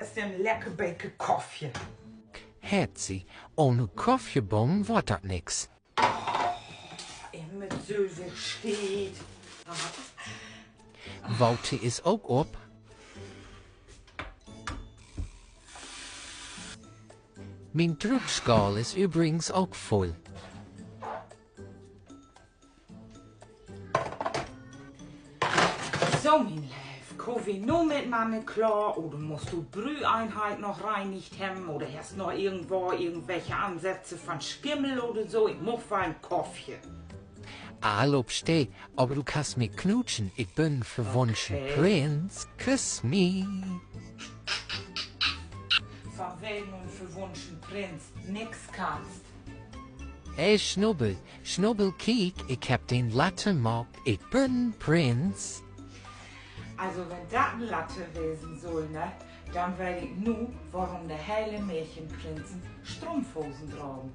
ist ein lecker Becher Kaffee. Hetzi, ohne Kaffeebohnen wird das nix. Immer so steht. Wouter ist auch op. Mijn Druckskal ist übrigens auch voll. So, mein Lieb, komm wir nur mit Mama klar oder musst du Brüheinheit noch reinigt haben oder hast noch irgendwo irgendwelche Ansätze von Schimmel oder so? Ich muss einen Kaffee. All steh, aber du kannst mich knutschen. Ich bin verwunschen Prinz. Küss mich. Von wegen und verwunschen Prinz nix kannst. Ey, Schnubbel, kiek, ich hab den Latte Mock. Ich bin Prinz. Also wenn das ein Latte lesen soll, ne, dann weiß ich nur, warum der heile Märchenprinzen Strumpfhosen tragen.